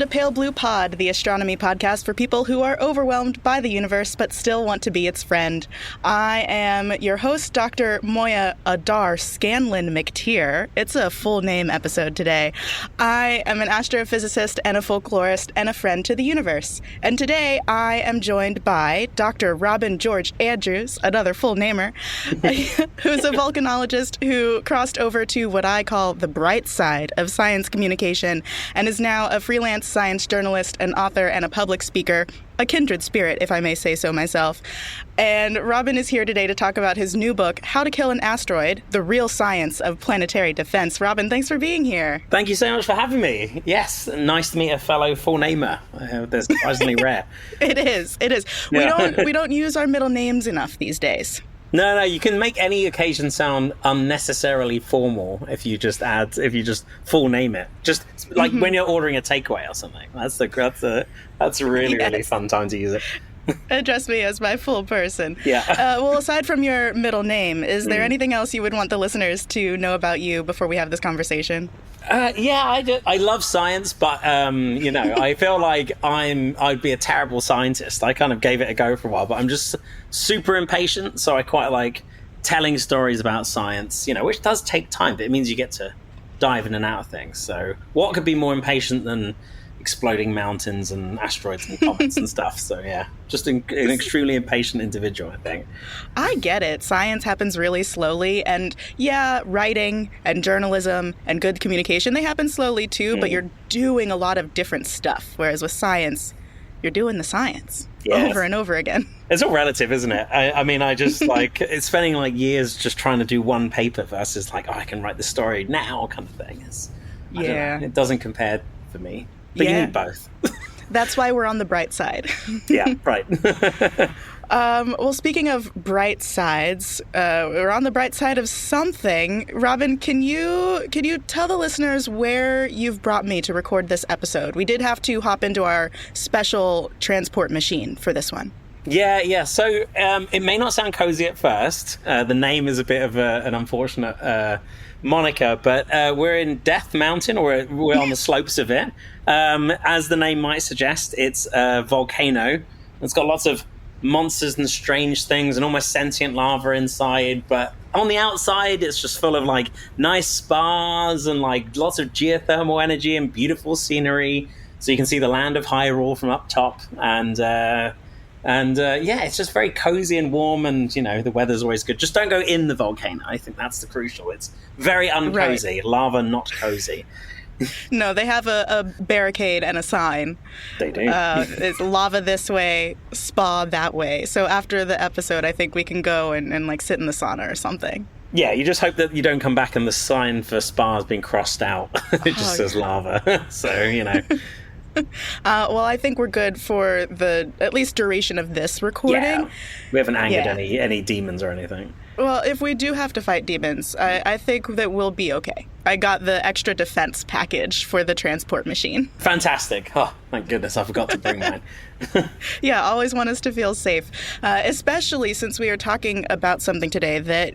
to Pale Blue Pod, the astronomy podcast for people who are overwhelmed by the universe but still want to be its friend. I am your host, Dr. Moiya Scanlon McTier. It's a full name episode today. I am an astrophysicist and a folklorist and a friend to the universe. And today I am joined by Dr. Robin George Andrews, another full namer, who's a volcanologist who crossed over to what I call the bright side of science communication and is now a freelance science journalist, an author, and a public speaker, a kindred spirit, if I may say so myself. And Robin is here today to talk about his new book, How to Kill an Asteroid, The Real Science of Planetary Defense. Robin, thanks for being here. Thank you so much for having me. Yes, nice to meet a fellow full namer. That's surprisingly rare. It is. Yeah. We don't use our middle names enough these days. No, you can make any occasion sound unnecessarily formal if you just full name it. Just like when you're ordering a takeaway or something. That's a really fun time to use it. Address me as my full person. Yeah. Well, aside from your middle name, is there anything else you would want the listeners to know about you before we have this conversation? I love science, but I feel like I'd be a terrible scientist. I kind of gave it a go for a while, but I'm just super impatient, so I quite like telling stories about science, which does take time, but it means you get to dive in and out of things. So what could be more impatient than exploding mountains and asteroids and comets and stuff? So yeah, just an extremely impatient individual, I think. I get it. Science happens really slowly, and writing and journalism and good communication, they happen slowly too, but you're doing a lot of different stuff, whereas with science, you're doing the science over and over again. It's all relative, isn't it? I just like it's spending like years just trying to do one paper versus like, I can write the story now kind of thing. It doesn't compare for me. But you need both. That's why we're on the bright side. Yeah, right. Well, speaking of bright sides, we're on the bright side of something. Robin, can you tell the listeners where you've brought me to record this episode? We did have to hop into our special transport machine for this one. Yeah. So it may not sound cozy at first. The name is a bit of an unfortunate moniker, but we're in Death Mountain, or we're on the slopes of it. As the name might suggest, it's a volcano. It's got lots of monsters and strange things and almost sentient lava inside, but on the outside it's just full of like nice spas and like lots of geothermal energy and beautiful scenery, so you can see the land of Hyrule from up top, and it's just very cozy and warm, and the weather's always good. Just don't go in the volcano. I think that's the crucial. It's very uncozy. Right. Lava not cozy. No, they have a barricade and a sign. They do. It's lava this way, spa that way. So after the episode, I think we can go and like sit in the sauna or something. Yeah, you just hope that you don't come back and the sign for spa has been crossed out. It just says lava. So, well, I think we're good for the at least duration of this recording. Yeah, we haven't angered any demons or anything. Well, if we do have to fight demons, I think that we'll be okay. I got the extra defense package for the transport machine. Fantastic. Oh, thank goodness, I forgot to bring mine. Yeah, always want us to feel safe, especially since we are talking about something today that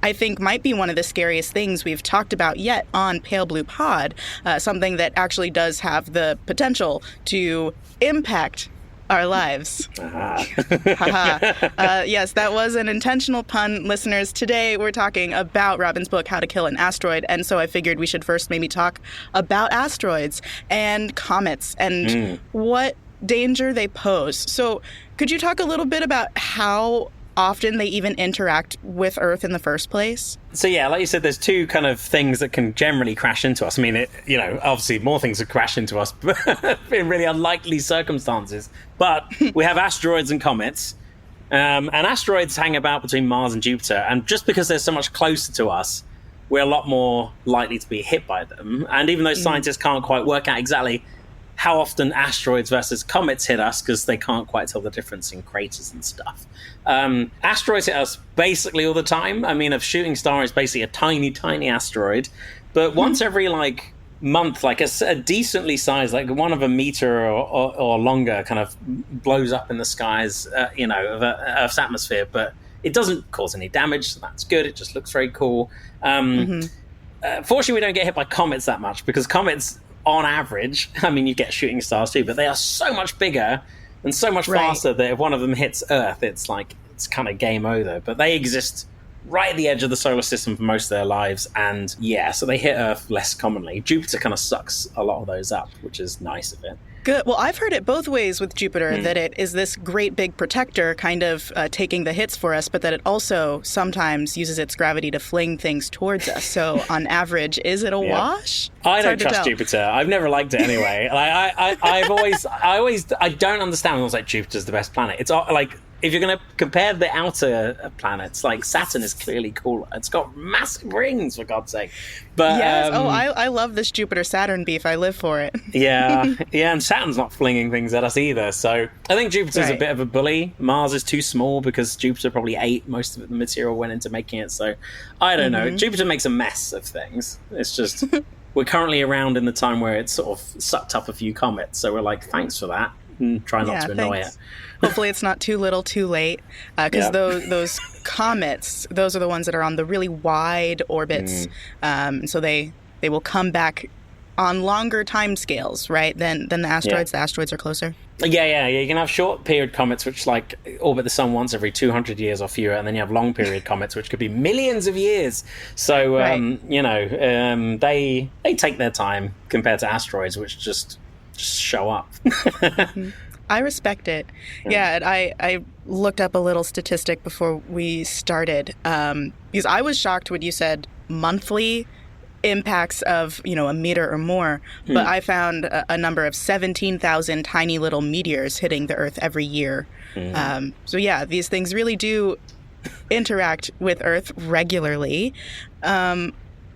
I think might be one of the scariest things we've talked about yet on Pale Blue Pod, something that actually does have the potential to impact our lives. Yes, that was an intentional pun, listeners. Today we're talking about Robin's book, How to Kill an Asteroid, and so I figured we should first maybe talk about asteroids and comets and what danger they pose. So could you talk a little bit about how often they even interact with Earth in the first place? So yeah, like you said, there's two kind of things that can generally crash into us. I mean, obviously more things that crash into us in really unlikely circumstances. But we have asteroids and comets. And asteroids hang about between Mars and Jupiter. And just because they're so much closer to us, we're a lot more likely to be hit by them. And even though scientists can't quite work out exactly how often asteroids versus comets hit us, because they can't quite tell the difference in craters and stuff. Asteroids hit us basically all the time. I mean, a shooting star is basically a tiny, tiny asteroid. But once every month, like a decently sized, like one of a meter or longer, kind of blows up in the skies, of Earth's atmosphere. But it doesn't cause any damage, so that's good. It just looks very cool. Fortunately, we don't get hit by comets that much, because comets on average, I mean, you get shooting stars too, but they are so much bigger and so much faster that if one of them hits Earth, it's kind of game over. But they exist right at the edge of the solar system for most of their lives, and so they hit Earth less commonly. Jupiter kind of sucks a lot of those up, which is nice of it. Good. Well, I've heard it both ways with Jupiter, that it is this great big protector kind of taking the hits for us, but that it also sometimes uses its gravity to fling things towards us. So on average, is it a wash? I don't trust Jupiter. I've never liked it anyway. I don't understand when it's like Jupiter's the best planet. It's like, if you're going to compare the outer planets, like Saturn is clearly cooler. It's got massive rings, for God's sake. But yes. I love this Jupiter-Saturn beef. I live for it. yeah, and Saturn's not flinging things at us either. So I think Jupiter's a bit of a bully. Mars is too small because Jupiter probably ate most of the material went into making it. So I don't know. Jupiter makes a mess of things. It's just we're currently around in the time where it's sort of sucked up a few comets. So we're like, thanks for that. And try not to annoy it. Hopefully it's not too little too late, because those comets, those are the ones that are on the really wide orbits, so they will come back on longer time scales, right, than the asteroids. The asteroids are closer. Yeah. You can have short period comets which like orbit the sun once every 200 years or fewer, and then you have long period comets which could be millions of years. So they take their time compared to asteroids which just show up. I respect it. Yeah, I looked up a little statistic before we started, because I was shocked when you said monthly impacts of, a meter or more, but I found a number of 17,000 tiny little meteors hitting the Earth every year. So yeah, these things really do interact with Earth regularly.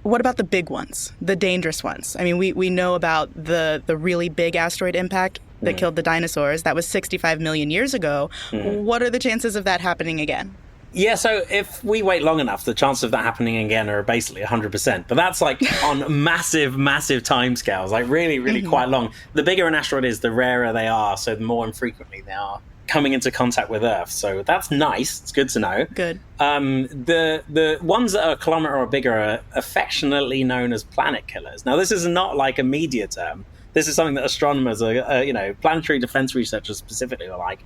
What about the big ones, the dangerous ones? I mean, we know about the really big asteroid impact that killed the dinosaurs. That was 65 million years ago. What are the chances of that happening again? Yeah, so if we wait long enough, the chances of that happening again are basically 100%. But that's like on massive, massive timescales, like really, really quite long. The bigger an asteroid is, the rarer they are, so the more infrequently they are coming into contact with Earth. So that's nice. It's good to know. Good. The ones that are a kilometer or bigger are affectionately known as planet killers. Now, this is not like a media term. This is something that astronomers are, planetary defense researchers specifically are like,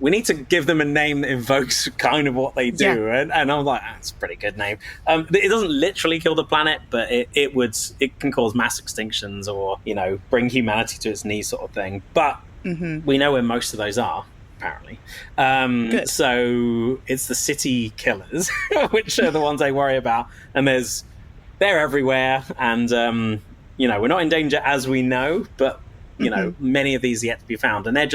we need to give them a name that evokes kind of what they do. Yeah. And I'm like, that's a pretty good name. It doesn't literally kill the planet, but it can cause mass extinctions or, bring humanity to its knees sort of thing. But we know where most of those are, apparently. So it's the city killers, which are the ones I worry about. And they're everywhere. And, we're not in danger as we know, but many of these are yet to be found, and they're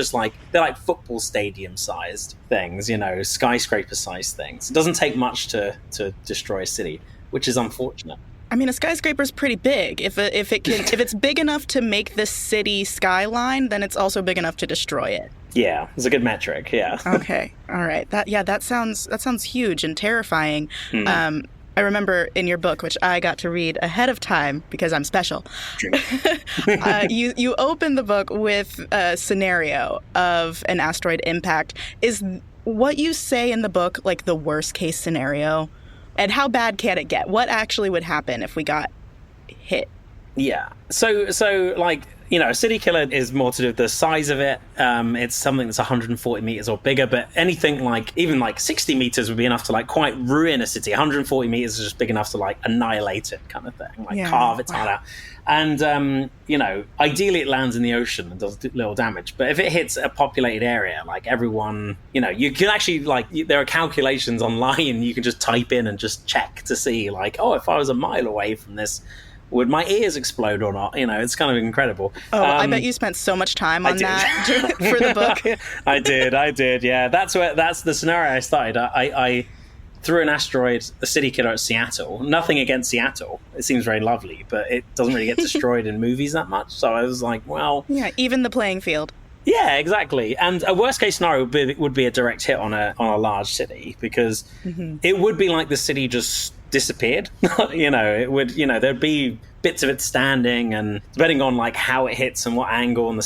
like football stadium sized things, skyscraper sized things. It doesn't take much to destroy a city, which is unfortunate. I mean, a skyscraper's pretty big. If it's big enough to make the city skyline, then it's also big enough to destroy it. Yeah, it's a good metric. Yeah. Okay. All right. That sounds huge and terrifying. I remember in your book, which I got to read ahead of time because I'm special, you open the book with a scenario of an asteroid impact. Is what you say in the book like the worst case scenario? And how bad can it get? What actually would happen if we got hit? Yeah. So a city killer is more to do with the size of it. It's something that's 140 meters or bigger, but anything even 60 meters would be enough to quite ruin a city. 140 meters is just big enough to annihilate it, kind of thing, carve its heart out. And ideally it lands in the ocean and does little damage. But if it hits a populated area, everyone, you can actually there are calculations online. You can just type in and just check to see if I was a mile away from this, would my ears explode or not? It's kind of incredible. Oh, I bet you spent so much time on that for the book. I did. Yeah, that's the scenario I started. I threw an asteroid, a city killer at Seattle. Nothing against Seattle. It seems very lovely, but it doesn't really get destroyed in movies that much. So I was like, well... Yeah, even the playing field. Yeah, exactly. And a worst case scenario would be a direct hit on a large city, because it would be like the city just disappeared. It would, there'd be bits of it standing, and depending on how it hits and what angle and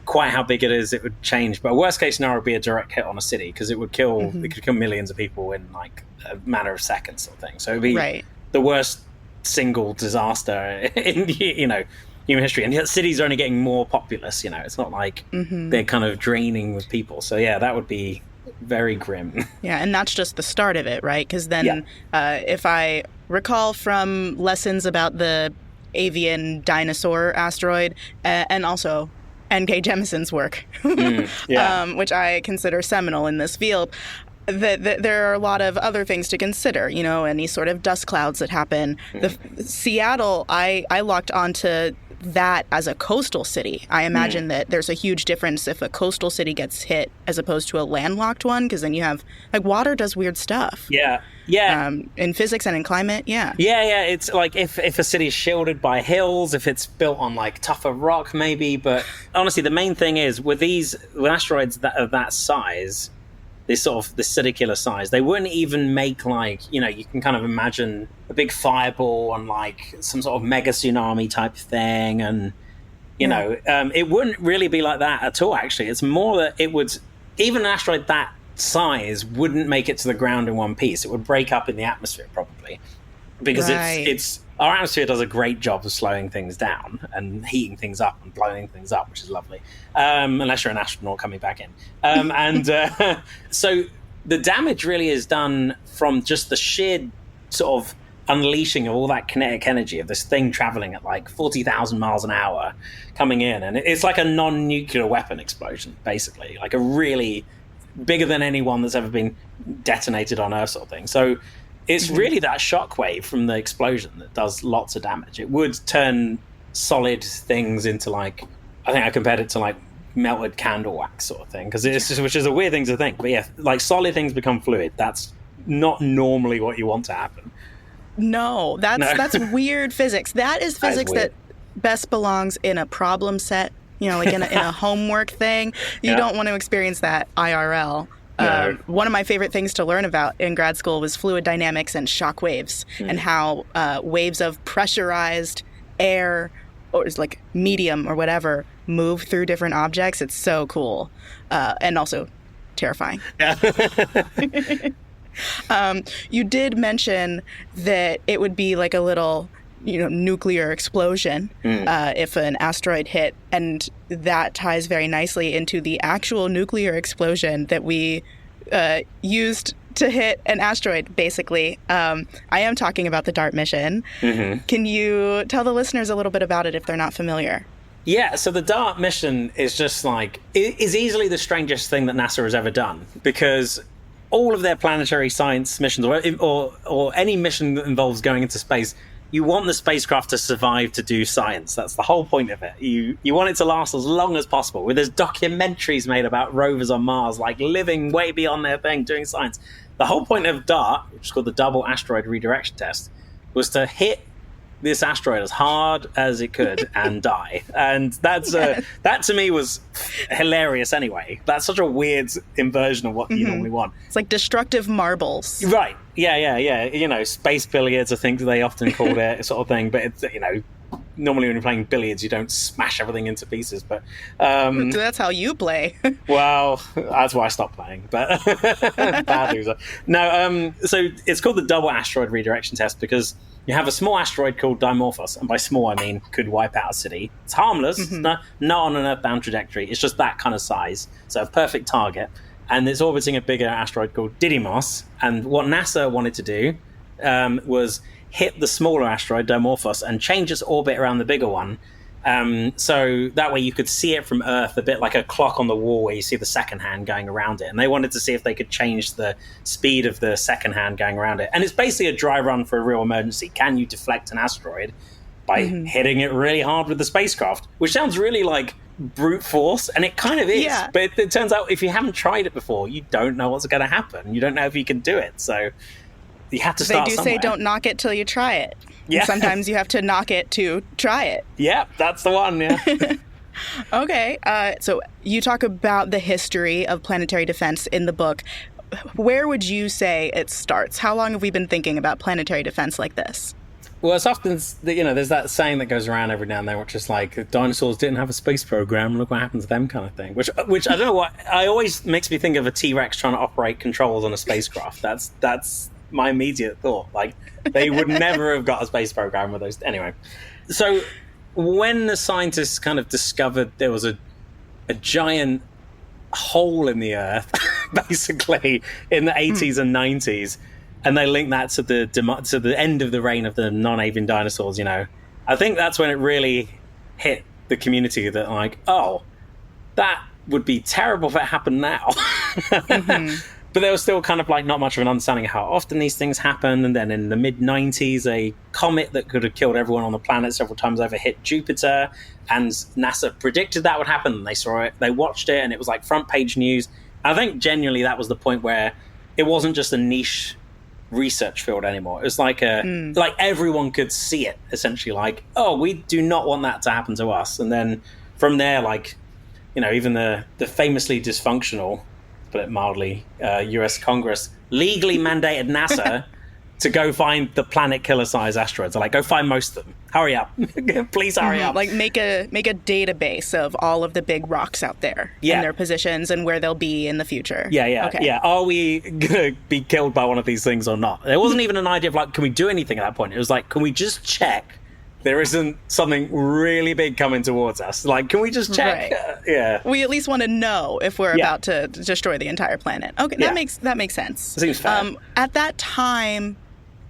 quite how big it is, it would change. But a worst case scenario would be a direct hit on a city, because it would kill it could kill millions of people in a matter of seconds, sort of thing. So it'd be the worst single disaster in human history. And yet cities are only getting more populous, it's not like they're kind of draining with people. So yeah, that would be very grim. Yeah, and that's just the start of it, right? Because then if I recall from lessons about the avian dinosaur asteroid and also N.K. Jemison's work, which I consider seminal in this field, that there are a lot of other things to consider, any sort of dust clouds that happen. Seattle, I locked onto that as a coastal city. I imagine that there's a huge difference if a coastal city gets hit as opposed to a landlocked one, because then you have, water does weird stuff. Yeah. In physics and in climate, Yeah, it's like if a city is shielded by hills, if it's built on, tougher rock, maybe. But honestly, the main thing is, with asteroids of that size, this circular size, they wouldn't even make you can kind of imagine a big fireball on some sort of mega tsunami type thing, and it wouldn't really be like that at all. Actually, it's more that it would, even an asteroid that size wouldn't make it to the ground in one piece. It would break up in the atmosphere probably, because it's our atmosphere does a great job of slowing things down and heating things up and blowing things up, which is lovely, unless you're an astronaut coming back in. So the damage really is done from just the sheer sort of unleashing of all that kinetic energy of this thing traveling at 40,000 miles an hour coming in. And it's like a non-nuclear weapon explosion, basically, a really bigger than any one that's ever been detonated on Earth sort of thing. So it's really that shockwave from the explosion that does lots of damage. It would turn solid things into I think I compared it to melted candle wax sort of thing, because which is a weird thing to think. But yeah, solid things become fluid. That's not normally what you want to happen. No, that's weird physics. That is physics that best belongs in a problem set, in a homework thing. You don't want to experience that IRL. One of my favorite things to learn about in grad school was fluid dynamics and shock waves, and how waves of pressurized air, or it's medium or whatever, move through different objects. It's so cool, and also terrifying. You did mention that it would be a little nuclear explosion if an asteroid hit, and that ties very nicely into the actual nuclear explosion that we used to hit an asteroid, basically. I am talking about the DART mission. Can you tell the listeners a little bit about it if they're not familiar? Yeah, so the DART mission is just is easily the strangest thing that NASA has ever done, because all of their planetary science missions, or any mission that involves going into space, you want the spacecraft to survive to do science. That's the whole point of it. You want it to last as long as possible. There's documentaries made about rovers on Mars, living way beyond their thing, doing science. The whole point of DART, which is called the Double Asteroid Redirection Test, was to hit this asteroid as hard as it could and die. And that to me was hilarious anyway. That's such a weird inversion of what you normally want. It's like destructive marbles. Right. Yeah. Space billiards, I think they often call it, sort of thing. But it's, normally when you're playing billiards, you don't smash everything into pieces. But that's how you play. Well, that's why I stopped playing. But bad loser. No. So it's called the Double Asteroid Redirection Test because you have a small asteroid called Dimorphos, and by small I mean could wipe out a city. It's harmless, it's not on an Earthbound trajectory. It's just that kind of size, so a perfect target. And it's orbiting a bigger asteroid called Didymos. And what NASA wanted to do was hit the smaller asteroid Dimorphos and change its orbit around the bigger one. So that way you could see it from Earth, a bit like a clock on the wall where you see the second hand going around it. And they wanted to see if they could change the speed of the second hand going around it. And it's basically a dry run for a real emergency. Can you deflect an asteroid by hitting it really hard with the spacecraft? Which sounds really like brute force, and it kind of is. Yeah. But it turns out if you haven't tried it before, you don't know what's going to happen. You don't know if you can do it. So you have to start somewhere. They do say don't knock it till you try it. Yeah. Sometimes you have to knock it to try it. Yeah, that's the one, yeah. Okay, so you talk about the history of planetary defense in the book. Where would you say it starts? How long have we been thinking about planetary defense like this? Well, it's often, there's that saying that goes around every now and then, which is like, dinosaurs didn't have a space program, look what happened to them kind of thing. Which I don't know what, I always makes me think of a T-Rex trying to operate controls on a spacecraft. That's my immediate thought. Like, they would never have got a space program with those. Anyway, so when the scientists kind of discovered there was a giant hole in the Earth, basically, in the 80s and 90s, and they linked that to the end of the reign of the non-avian dinosaurs, you know, I think that's when it really hit the community that, like, oh, that would be terrible if it happened now. But there was still kind of like not much of an understanding of how often these things happen. And then in the mid-90s, a comet that could have killed everyone on the planet several times over hit Jupiter, and NASA predicted that would happen, and they saw it, they watched it, and it was like front page news. I think genuinely that was the point where it wasn't just a niche research field anymore. It was like like everyone could see it, essentially, like, oh, we do not want that to happen to us. And then from there, like, you know, even the famously dysfunctional, to put it mildly, US Congress legally mandated NASA to go find the planet killer size asteroids. They're like, go find most of them. Hurry up. Please hurry up. Like make a database of all of the big rocks out there and their positions and where they'll be in the future. Yeah. Are we going to be killed by one of these things or not? There wasn't even an idea of like, can we do anything at that point? It was like, can we just check there isn't something really big coming towards us? Like, can we just check? Right. We at least want to know if we're about to destroy the entire planet. Okay, that makes sense. Seems fair. At that time,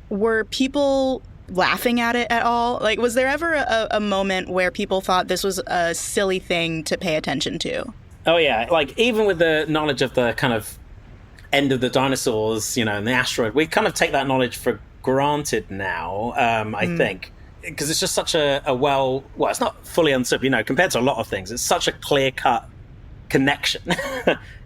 were people laughing at it at all? Like, was there ever a moment where people thought this was a silly thing to pay attention to? Oh, yeah. Like, even with the knowledge of the kind of end of the dinosaurs, you know, and the asteroid, we kind of take that knowledge for granted now, I think. Because it's just such a well, it's not fully understood, you know, compared to a lot of things. It's such a clear-cut connection.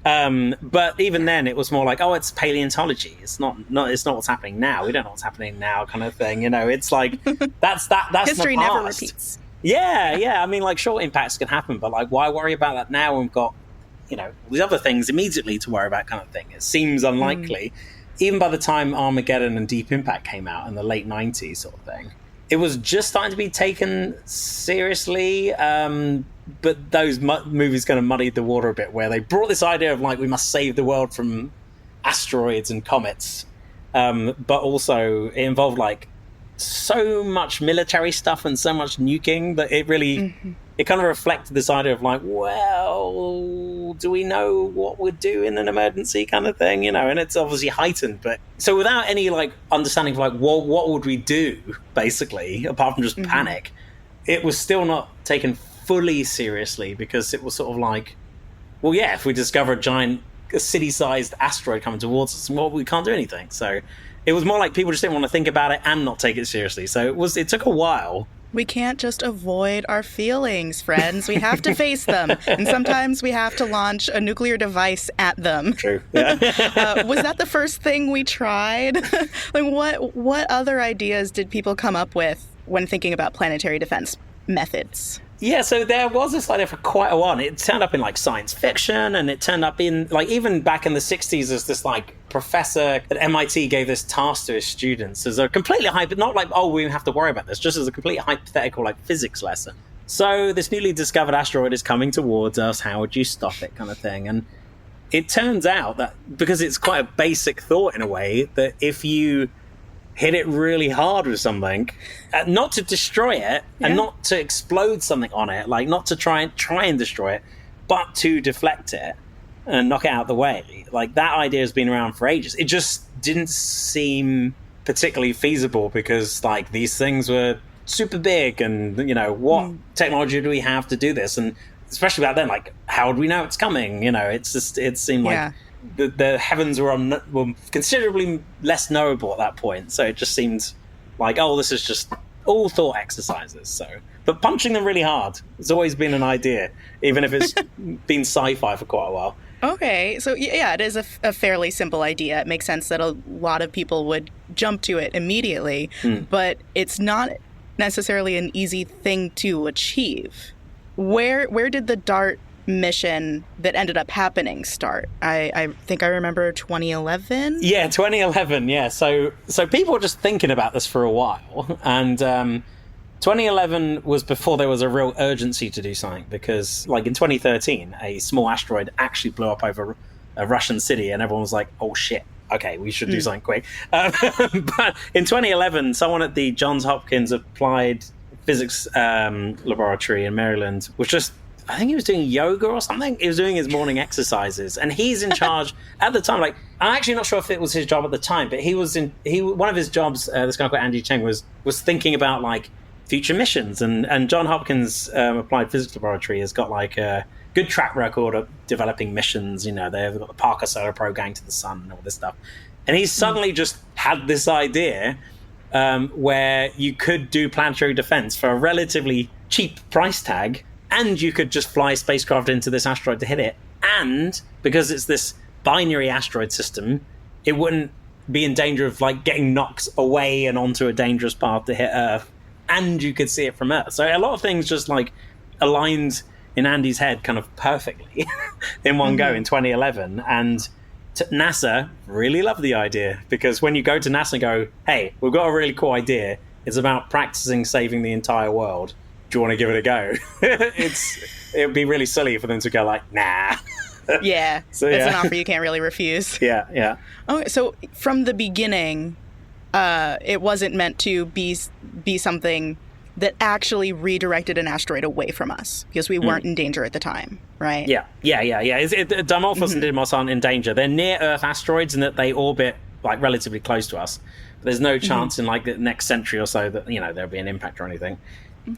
But even then, it was more like, oh, it's paleontology. It's not what's happening now. We don't know what's happening now, kind of thing. You know, it's like that's history the past. never repeats. Yeah. I mean, like, short impacts can happen, but like, why worry about that now when we've got, you know, these other things immediately to worry about, kind of thing. It seems unlikely. Even by the time Armageddon and Deep Impact came out in the late 90s, sort of thing, it was just starting to be taken seriously, but those movies kind of muddied the water a bit, where they brought this idea of, like, we must save the world from asteroids and comets, but also it involved, like, so much military stuff and so much nuking that it really, it kind of reflected this idea of, like, well, do we know what we'd do in an emergency, kind of thing, you know? And it's obviously heightened, but so without any, like, understanding of, like, what would we do, basically, apart from just panic, it was still not taken fully seriously, because it was sort of like, well, yeah, if we discover a giant city-sized asteroid coming towards us, well, we can't do anything. So it was more like people just didn't want to think about it and not take it seriously. So it took a while. We can't just avoid our feelings, friends. We have to face them. And sometimes we have to launch a nuclear device at them. True. Yeah. Was that the first thing we tried? Like, what other ideas did people come up with when thinking about planetary defense methods? Yeah, so there was this idea for quite a while. It turned up in, like, science fiction, and it turned up in, like, even back in the 60s, as this, like, professor at MIT gave this task to his students as a completely not like, oh, we have to worry about this, just as a completely hypothetical, like, physics lesson. So this newly discovered asteroid is coming towards us. How would you stop it, kind of thing? And it turns out that, because it's quite a basic thought in a way, that if you hit it really hard with something, not to destroy it and not to explode something on it, like not to try and destroy it, but to deflect it and knock it out of the way. Like, that idea has been around for ages. It just didn't seem particularly feasible, because, like, these things were super big, and, you know, what technology do we have to do this? And especially back then, like, how would we know it's coming? You know, it's just, it seemed like the heavens were considerably less knowable at that point. So it just seemed like, oh, this is just all thought exercises. So, but punching them really hard has always been an idea, even if it's been sci-fi for quite a while. Okay, so yeah, it is a fairly simple idea. It makes sense that a lot of people would jump to it immediately, but it's not necessarily an easy thing to achieve. Where did the DART mission that ended up happening start? I think I remember 2011. Yeah, 2011. Yeah, so people were just thinking about this for a while, and 2011 was before there was a real urgency to do something, because, like, in 2013, a small asteroid actually blew up over a Russian city, and everyone was like, "Oh shit, okay, we should do something quick." But in 2011, someone at the Johns Hopkins Applied physics laboratory in Maryland was just, I think he was doing yoga or something. He was doing his morning exercises, and he's in charge at the time. Like, I'm actually not sure if it was his job at the time, but one of his jobs, this guy called Andy Cheng, was thinking about like future missions, and John Hopkins Applied Physics Laboratory has got like a good track record of developing missions. You know, they've got the Parker Solar Probe going to the sun and all this stuff, and he suddenly just had this idea where you could do planetary defense for a relatively cheap price tag. And you could just fly a spacecraft into this asteroid to hit it. And because it's this binary asteroid system, it wouldn't be in danger of like getting knocked away and onto a dangerous path to hit Earth. And you could see it from Earth. So a lot of things just like aligned in Andy's head kind of perfectly in one go in 2011. And NASA really loved the idea, because when you go to NASA and go, hey, we've got a really cool idea. It's about practicing saving the entire world. Do you want to give it a go? It would be really silly for them to go like, nah. Yeah, so, it's an offer you can't really refuse. Yeah. Okay, so from the beginning, it wasn't meant to be something that actually redirected an asteroid away from us, because we weren't in danger at the time, right? Yeah. Dimorphos and Didymos aren't in danger. They're near Earth asteroids in that they orbit like relatively close to us. But there's no chance in like the next century or so that, you know, there'll be an impact or anything.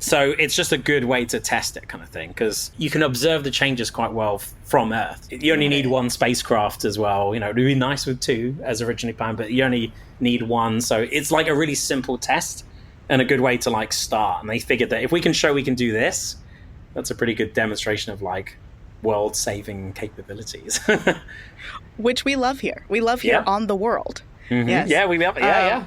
So it's just a good way to test it, kind of thing, because you can observe the changes quite well from Earth. You only need one spacecraft as well. You know, it'd be nice with two as originally planned, but you only need one. So it's like a really simple test and a good way to like start. And they figured that if we can show we can do this, that's a pretty good demonstration of like world-saving capabilities. Which we love here. We love here on the world. Yes. Yeah, we love it. Yeah.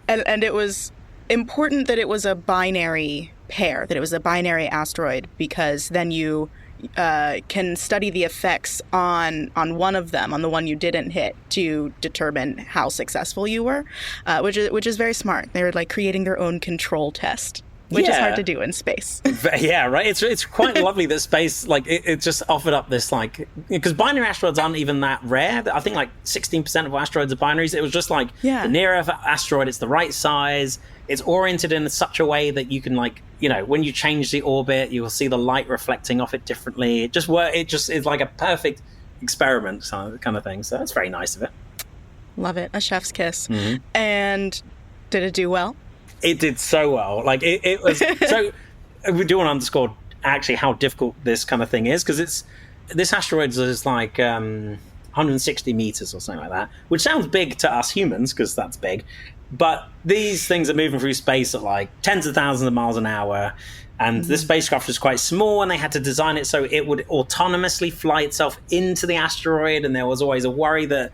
And it was important that it was a binary pair, that it was a binary asteroid, because then you can study the effects on one of them, on the one you didn't hit, to determine how successful you were, which is very smart. They were like creating their own control test, which is hard to do in space. Yeah, right. It's quite lovely that space, like, it just offered up this, like, because binary asteroids aren't even that rare. I think like 16% of asteroids are binaries. It was just like the near Earth asteroid, it's the right size. It's oriented in such a way that you can, like, you know, when you change the orbit, you will see the light reflecting off it differently. It just is like a perfect experiment kind of thing. So that's very nice of it. Love it. A chef's kiss. And did it do well? It did so well. Like, it was so. We do want to underscore actually how difficult this kind of thing is, because this asteroid is like 160 meters or something like that, which sounds big to us humans because that's big. But these things are moving through space at like tens of thousands of miles an hour. And the spacecraft was quite small, and they had to design it so it would autonomously fly itself into the asteroid. And there was always a worry that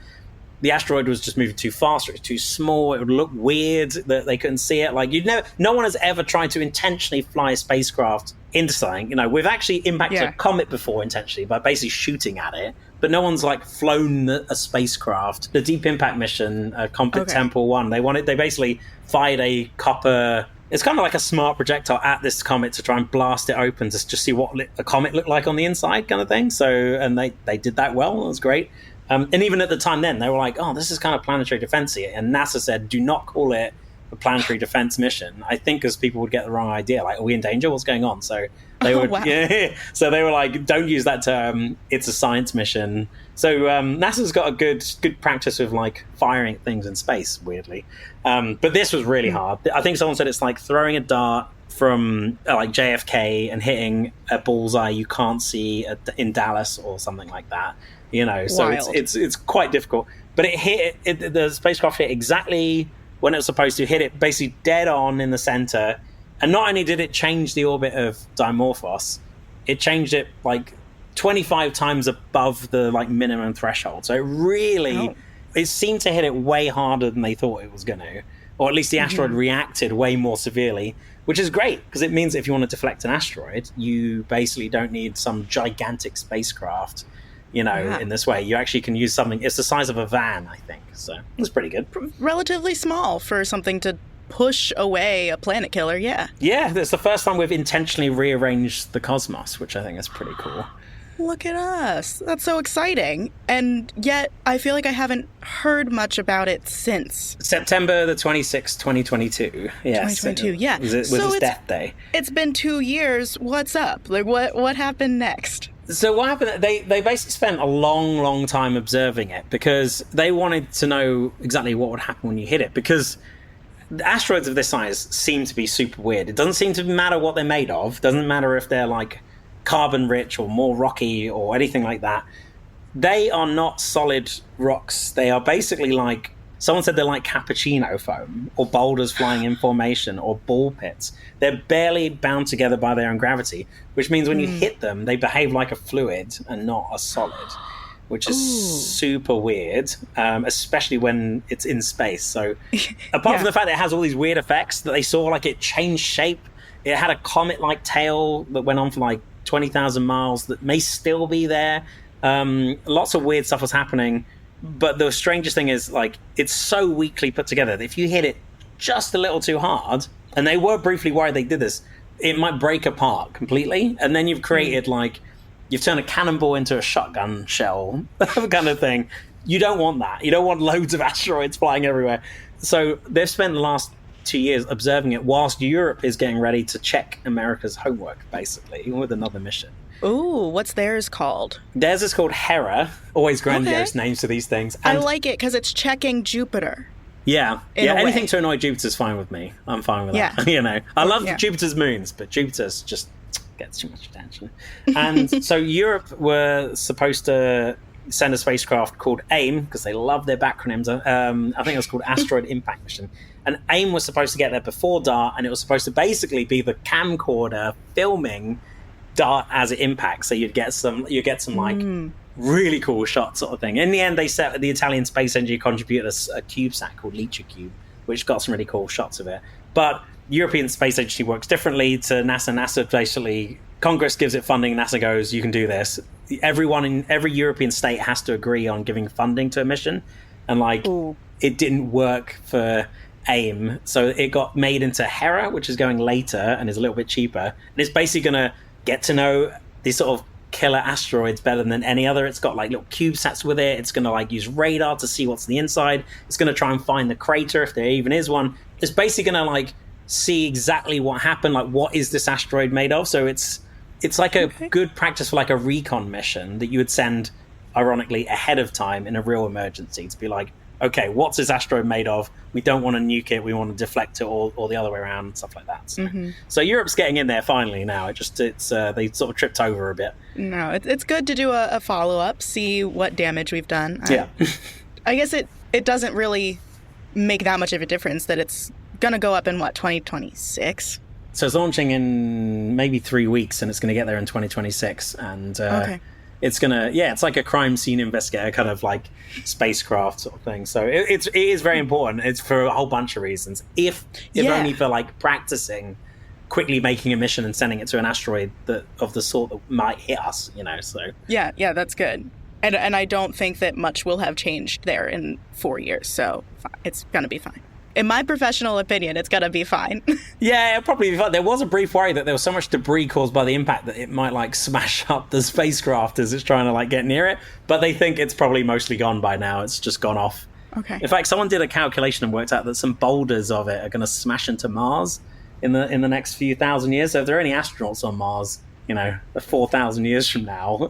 the asteroid was just moving too fast, or it was too small, it would look weird, that they couldn't see it. Like, no one has ever tried to intentionally fly a spacecraft into something. You know, we've actually impacted a comet before intentionally by basically shooting at it, but no one's like flown a spacecraft. The Deep Impact mission, Comet Temple 1, they basically fired a copper. It's kind of like a smart projectile at this comet to try and blast it open to just see what a comet looked like on the inside, kind of thing. So, and they did that well. It was great. And even at the time then, they were like, oh, this is kind of planetary defense here. And NASA said, do not call it a planetary defense mission. I think because people would get the wrong idea. Like, are we in danger? What's going on? So they so they were like, don't use that term. It's a science mission. So NASA's got a good practice with like firing things in space, weirdly. But this was really hard. I think someone said it's like throwing a dart from like JFK and hitting a bullseye you can't see in Dallas or something like that. You know, so it's quite difficult. But the spacecraft hit exactly when it was supposed to, hit it basically dead on in the center. And not only did it change the orbit of Dimorphos, it changed it like 25 times above the like minimum threshold. So it really, it seemed to hit it way harder than they thought it was going to. Or at least the asteroid reacted way more severely, which is great, because it means if you want to deflect an asteroid, you basically don't need some gigantic spacecraft, you know, in this way. You actually can use something, it's the size of a van, I think. So it's pretty good. Relatively small for something to push away a planet killer, Yeah, it's the first time we've intentionally rearranged the cosmos, which I think is pretty cool. Look at us. That's so exciting. And yet, I feel like I haven't heard much about it since. September the 26th, 2022. Yes. 2022, yeah. Was his death day. It's been 2 years. What's up? Like, what happened next? So what happened, they basically spent a long, long time observing it because they wanted to know exactly what would happen when you hit it, because asteroids of this size seem to be super weird. It doesn't seem to matter what they're made of. Doesn't matter if they're like carbon rich or more rocky or anything like that. They are not solid rocks. They are basically like, someone said they're like cappuccino foam or boulders flying in formation or ball pits. They're barely bound together by their own gravity, which means when you hit them, they behave like a fluid and not a solid, which is super weird, especially when it's in space. So apart from the fact that it has all these weird effects that they saw, like it changed shape, it had a comet-like tail that went on for like 20,000 miles that may still be there. Lots of weird stuff was happening. But the strangest thing is, like, it's so weakly put together that if you hit it just a little too hard, and they were briefly worried they did this, it might break apart completely. And then you've created, like, you've turned a cannonball into a shotgun shell kind of thing. You don't want that. You don't want loads of asteroids flying everywhere. So they've spent the last 2 years observing it whilst Europe is getting ready to check America's homework, basically, with another mission. Ooh, what's theirs called? Theirs is called Hera. Always grandiose names to these things. And I like it because it's checking Jupiter. Yeah. Anything to annoy Jupiter's fine with me. I'm fine with that. You know, I love Jupiter's moons, but Jupiter's just gets too much attention. And so Europe were supposed to send a spacecraft called AIM, because they love their backronyms. I think it was called Asteroid Impact Mission. And AIM was supposed to get there before DART, and it was supposed to basically be the camcorder filming DART as it impacts, so you get some like really cool shots sort of thing. In the end, they set the Italian space engineer contributed a CubeSat called LiCiaCube, which got some really cool shots of it. But European Space Agency works differently to NASA. NASA basically, Congress gives it funding, NASA goes, you can do this. Everyone in every European state has to agree on giving funding to a mission, and like it didn't work for AIM, so it got made into Hera, which is going later and is a little bit cheaper, and it's basically going to get to know these sort of killer asteroids better than any other. It's got like little CubeSats with it. It's going to like use radar to see what's on the inside. It's going to try and find the crater if there even is one. It's basically going to like see exactly what happened, like what is this asteroid made of. So it's like a good practice for like a recon mission that you would send, ironically, ahead of time in a real emergency to be like, okay, what's this asteroid made of? We don't want to nuke it. We want to deflect it or the other way around and stuff like that. So Europe's getting in there finally now. They sort of tripped over a bit. No, it's good to do a follow-up, see what damage we've done. I guess it doesn't really make that much of a difference that it's going to go up in, 2026? So it's launching in maybe 3 weeks, and it's going to get there in 2026. And it's gonna, it's like a crime scene investigator kind of like spacecraft sort of thing. So it is very important. It's for a whole bunch of reasons. If only for like practicing quickly making a mission and sending it to an asteroid of the sort that might hit us, you know. So yeah, that's good. And I don't think that much will have changed there in 4 years. So it's gonna be fine. In my professional opinion, it's going to be fine. Yeah, it'll probably be fine. There was a brief worry that there was so much debris caused by the impact that it might like smash up the spacecraft as it's trying to like get near it. But they think it's probably mostly gone by now. It's just gone off. Okay. In fact, someone did a calculation and worked out that some boulders of it are going to smash into Mars in the next few thousand years. So if there are any astronauts on Mars, 4,000 years from now,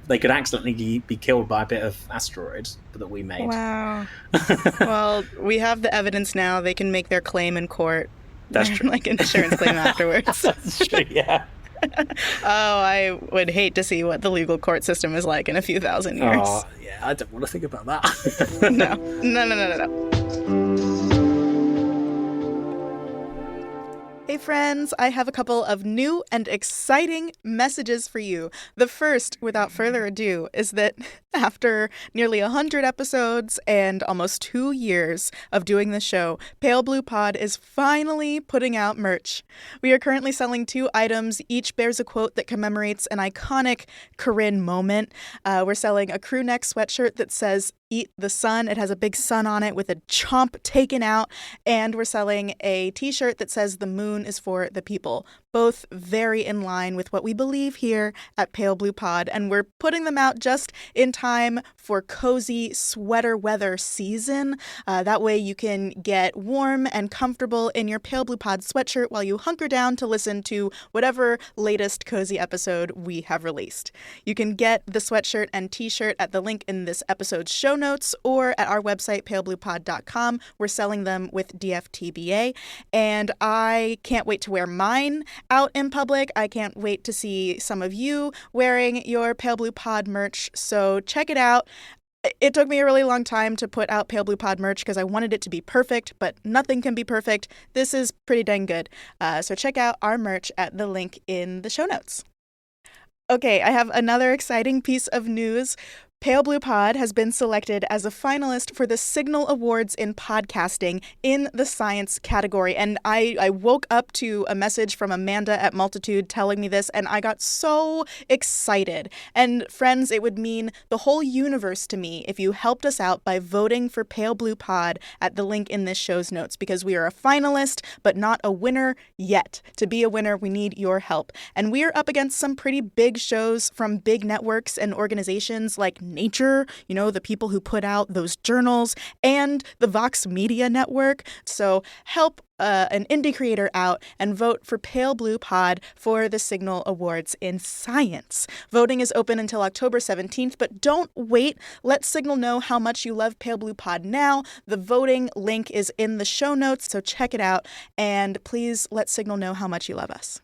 they could accidentally be killed by a bit of asteroid that we made. Wow. Well, we have the evidence now. They can make their claim in court. That's true. Like insurance claim afterwards. That's true, yeah. I would hate to see what the legal court system is like in a few thousand years. Oh, yeah, I don't want to think about that. No. Hey friends, I have a couple of new and exciting messages for you. The first, without further ado, is that after nearly 100 episodes and almost 2 years of doing this show, Pale Blue Pod is finally putting out merch. We are currently selling 2 items. Each bears a quote that commemorates an iconic Corinne moment. We're selling a crew neck sweatshirt that says, "Eat the sun." It has a big sun on it with a chomp taken out. And we're selling a t-shirt that says "The moon is for the people." both very in line with what we believe here at Pale Blue Pod, and we're putting them out just in time for cozy sweater weather season. That way you can get warm and comfortable in your Pale Blue Pod sweatshirt while you hunker down to listen to whatever latest cozy episode we have released. You can get the sweatshirt and t-shirt at the link in this episode's show notes or at our website, palebluepod.com. We're selling them with DFTBA, and I can't wait to wear mine out in public. I can't wait to see some of you wearing your Pale Blue Pod merch, so check it out. It took me a really long time to put out Pale Blue Pod merch because I wanted it to be perfect, but nothing can be perfect. This is pretty dang good. So check out our merch at the link in the show notes. Okay, I have another exciting piece of news. Pale Blue Pod has been selected as a finalist for the Signal Awards in Podcasting in the science category. And I woke up to a message from Amanda at Multitude telling me this, and I got so excited. And friends, it would mean the whole universe to me if you helped us out by voting for Pale Blue Pod at the link in this show's notes, because we are a finalist, but not a winner yet. To be a winner, we need your help. And we're up against some pretty big shows from big networks and organizations like Nature, the people who put out those journals, and the Vox Media Network. So help an indie creator out and vote for Pale Blue Pod for the Signal Awards in Science. Voting is open until October 17th, but don't wait. Let Signal know how much you love Pale Blue Pod now. The voting link is in the show notes, so check it out, and please let Signal know how much you love us.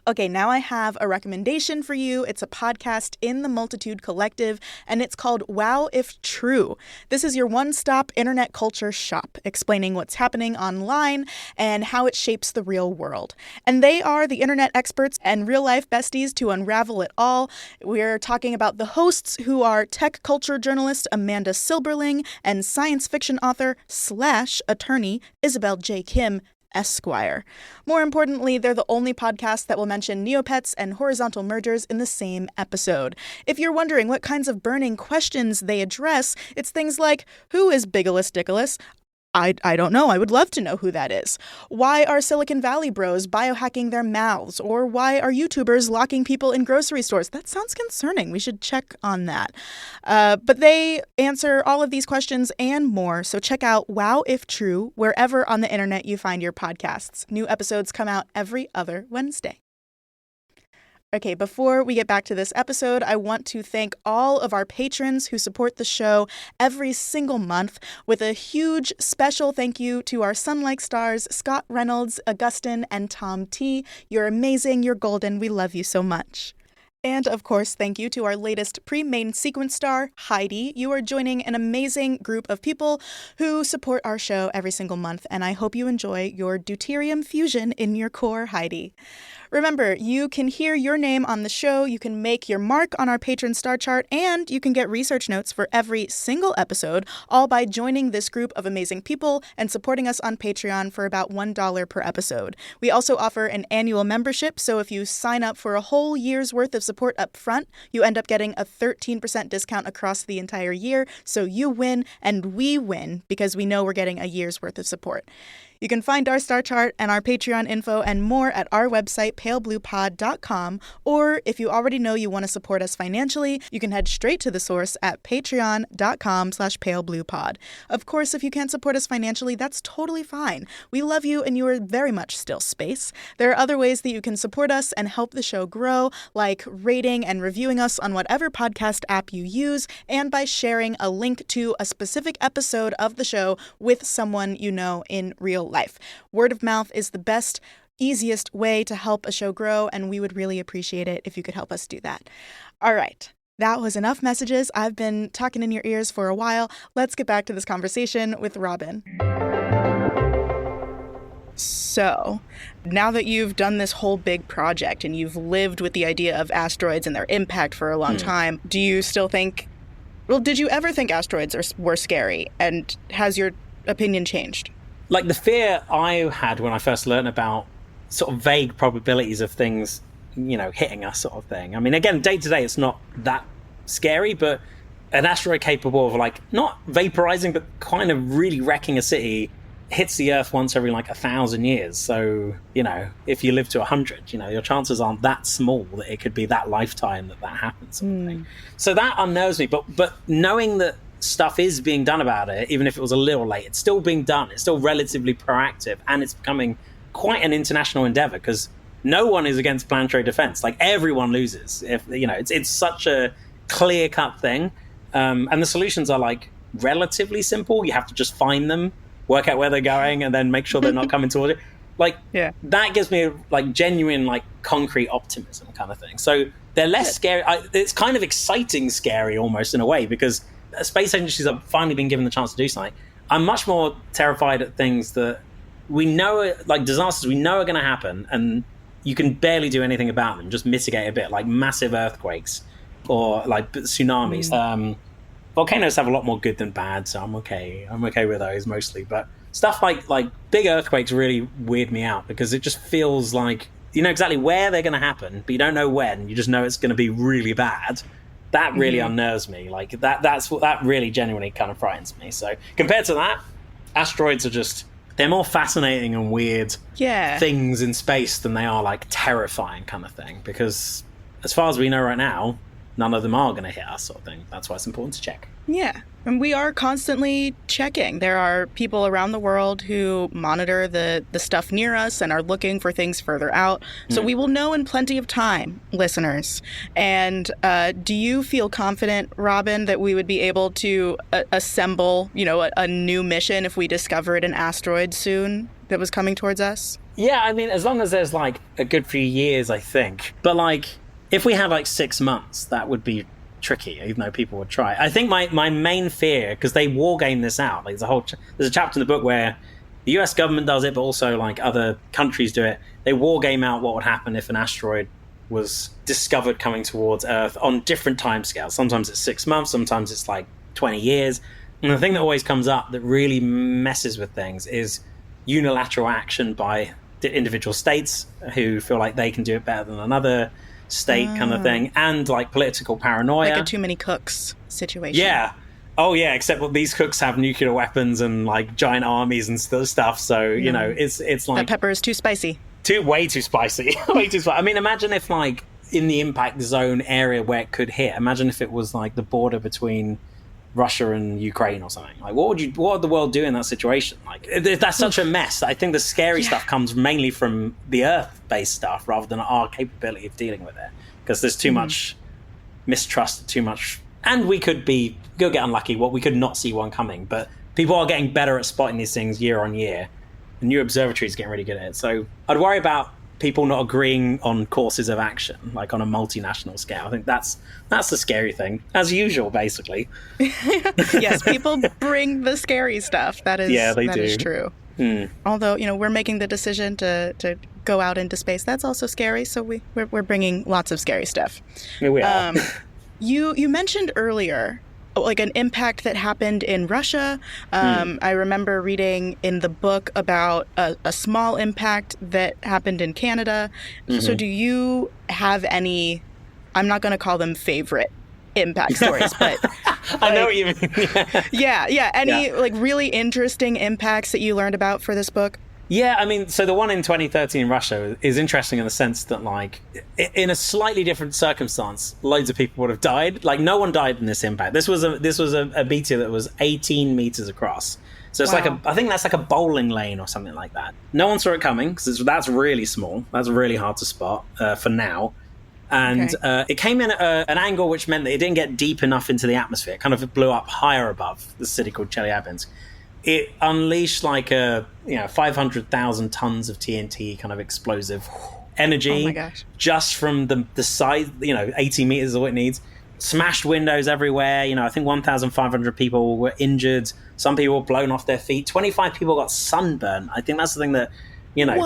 Okay, now I have a recommendation for you. It's a podcast in the Multitude Collective, and it's called Wow If True. This is your one-stop internet culture shop, explaining what's happening online and how it shapes the real world. And they are the internet experts and real-life besties to unravel it all. We're talking about the hosts, who are tech culture journalist Amanda Silberling and science fiction author / attorney Isabel J. Kim, Esquire. More importantly, they're the only podcast that will mention Neopets and horizontal mergers in the same episode. If you're wondering what kinds of burning questions they address, it's things like, who is Bigalus Dickalus? I don't know. I would love to know who that is. Why are Silicon Valley bros biohacking their mouths? Or why are YouTubers locking people in grocery stores? That sounds concerning. We should check on that. But they answer all of these questions and more. So check out Wow If True wherever on the internet you find your podcasts. New episodes come out every other Wednesday. Okay, before we get back to this episode, I want to thank all of our patrons who support the show every single month, with a huge special thank you to our sun-like stars, Scott Reynolds, Augustin, and Tom T. You're amazing, you're golden, we love you so much. And, of course, thank you to our latest pre-main sequence star, Heidi. You are joining an amazing group of people who support our show every single month, and I hope you enjoy your deuterium fusion in your core, Heidi. Remember, you can hear your name on the show, you can make your mark on our patron star chart, and you can get research notes for every single episode, all by joining this group of amazing people and supporting us on Patreon for about $1 per episode. We also offer an annual membership, so if you sign up for a whole year's worth of support up front, you end up getting a 13% discount across the entire year, so you win and we win because we know we're getting a year's worth of support. You can find our star chart and our Patreon info and more at our website, palebluepod.com, or if you already know you want to support us financially, you can head straight to the source at patreon.com/palebluepod. Of course, if you can't support us financially, that's totally fine. We love you and you are very much still space. There are other ways that you can support us and help the show grow, like rating and reviewing us on whatever podcast app you use, and by sharing a link to a specific episode of the show with someone you know in real life. Word of mouth is the best, easiest way to help a show grow, and we would really appreciate it if you could help us do that. All right. That was enough messages. I've been talking in your ears for a while. Let's get back to this conversation with Robin. So, now that you've done this whole big project and you've lived with the idea of asteroids and their impact for a long time, do you still think, did you ever think asteroids were scary? And has your opinion changed? Like the fear I had when I first learned about sort of vague probabilities of things, hitting us sort of thing. I mean, again, day to day, it's not that scary, but an asteroid capable of not vaporizing, but kind of really wrecking a city hits the Earth once every like 1,000 years. So, you know, if you live to 100, you know, your chances aren't that small that it could be that lifetime that happens. Sort of thing. So that unnerves me. But knowing that stuff is being done about it, even if it was a little late, it's still being done. It's still relatively proactive, and it's becoming quite an international endeavor because no one is against planetary defense. Like, everyone loses. If you know, it's such a clear-cut thing, and the solutions are like relatively simple. You have to just find them, work out where they're going, and then make sure they're not coming towards it. Like, that gives me like genuine, like concrete optimism kind of thing. So they're less scary. It's kind of exciting, scary almost in a way, because space agencies have finally been given the chance to do something. I'm much more terrified at things that we know, like disasters we know are going to happen, and you can barely do anything about them, just mitigate a bit, like massive earthquakes or like tsunamis. Volcanoes have a lot more good than bad, so I'm okay with those mostly. But stuff like big earthquakes really weird me out, because it just feels like you know exactly where they're going to happen, but you don't know when. You just know it's going to be really bad. That really unnerves me. Like that really genuinely kind of frightens me. So compared to that, asteroids are they're more fascinating and weird things in space than they are like terrifying kind of thing. Because as far as we know right now, none of them are going to hit us, sort of thing. That's why it's important to check. Yeah. And we are constantly checking. There are people around the world who monitor the stuff near us and are looking for things further out. So we will know in plenty of time, listeners. And do you feel confident, Robin, that we would be able to assemble, you know, a new mission if we discovered an asteroid soon that was coming towards us? Yeah, I mean, as long as there's like a good few years, I think. But like, if we had like 6 months, that would be tricky, even though people would try. I think my main fear, because they war game this out, like there's a chapter in the book where the US government does it, but also like other countries do it. They war game out what would happen if an asteroid was discovered coming towards Earth on different timescales. Sometimes it's 6 months, sometimes it's like 20 years. And the thing that always comes up that really messes with things is unilateral action by the individual states who feel like they can do it better than another state kind of thing, and like political paranoia, like a too many cooks situation. Except what these cooks have nuclear weapons and like giant armies and stuff, so you know it's like that pepper is too spicy, way too spicy. I mean, imagine if like in the impact zone area where it could hit, imagine if it was like the border between Russia and Ukraine or something. Like, what would the world do in that situation? Like, that's such a mess. I think the scary stuff comes mainly from the Earth-based stuff rather than our capability of dealing with it, because there's too much mistrust, too much, and we could get unlucky. We could not see one coming, but people are getting better at spotting these things year on year. The new observatory is getting really good at it. So I'd worry about people not agreeing on courses of action, like on a multinational scale. I think that's the scary thing, as usual, basically. Yes, people bring the scary stuff. That is, they do. Is true. Although, you know, we're making the decision to go out into space. That's also scary. So we're bringing lots of scary stuff. Here we are. You mentioned earlier, like an impact that happened in Russia. I remember reading in the book about a small impact that happened in Canada. So do you have any, I'm not going to call them favorite impact stories, but like, I know what you mean. Any like really interesting impacts that you learned about for this book? Yeah, I mean, so the one in 2013 in Russia is interesting in the sense that, like, in a slightly different circumstance, loads of people would have died. Like, no one died in this impact. This was a meteor that was 18 meters across. So it's I think that's like a bowling lane or something like that. No one saw it coming, because that's really small. That's really hard to spot for now. And it came in at an angle which meant that it didn't get deep enough into the atmosphere. It kind of blew up higher above the city called Chelyabinsk. It unleashed like 500,000 tons of TNT kind of explosive energy just from the size, 80 meters is all it needs. Smashed windows everywhere. I think 1,500 people were injured. Some people were blown off their feet. 25 people got sunburned. I think that's the thing that,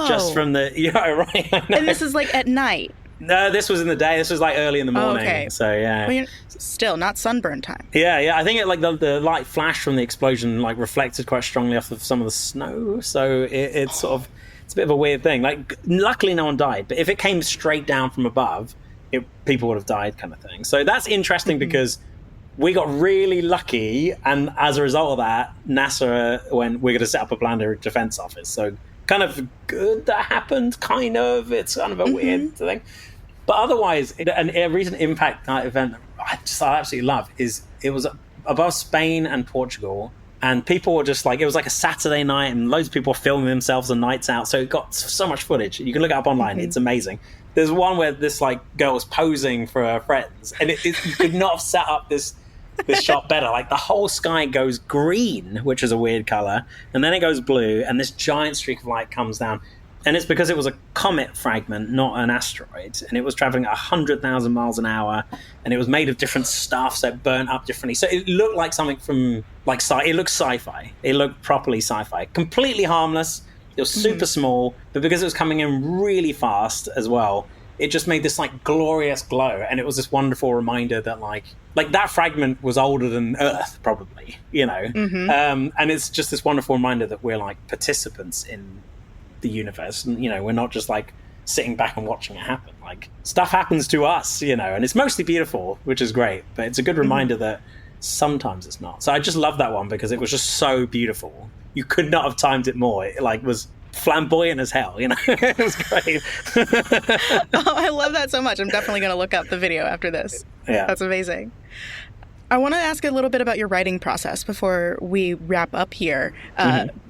just from the, right. And this is like at night. No, this was in the day. This was like early in the morning. Okay. So yeah. Well, still not sunburn time. Yeah. I think the light flash from the explosion like reflected quite strongly off of some of the snow. So it's sort of it's a bit of a weird thing. Like, luckily no one died, but if it came straight down from above, people would have died, kind of thing. So that's interesting because we got really lucky, and as a result of that, NASA went, we're going to set up a planetary defense office. So kind of good that happened, kind of. It's kind of a weird thing. But otherwise, a recent impact event that I absolutely love is it was above Spain and Portugal, and people were just like, it was like a Saturday night, and loads of people were filming themselves on nights out. So it got so much footage. You can look it up online. It's amazing. There's one where this like girl was posing for her friends, and you could not have set up this shot better. Like the whole sky goes green, which is a weird color, and then it goes blue, and this giant streak of light comes down. And it's because it was a comet fragment, not an asteroid. And it was traveling at 100,000 miles an hour. And it was made of different stuff, so it burnt up differently. So it looked like something from, like, it looked sci-fi. It looked properly sci-fi. Completely harmless. It was super small. But because it was coming in really fast as well, it just made this, like, glorious glow. And it was this wonderful reminder that, like that fragment was older than Earth, probably, you know. And it's just this wonderful reminder that we're, like, participants in the universe, and you know, we're not just like sitting back and watching it happen. Like stuff happens to us, you know, and it's mostly beautiful, which is great, but it's a good reminder that sometimes it's not. So I just love that one because it was just so beautiful. You could not have timed it more. It like was flamboyant as hell, you know. It was great. Oh, I love that so much. I'm definitely going to look up the video after this. Yeah, that's amazing. I want to ask a little bit about your writing process before we wrap up here.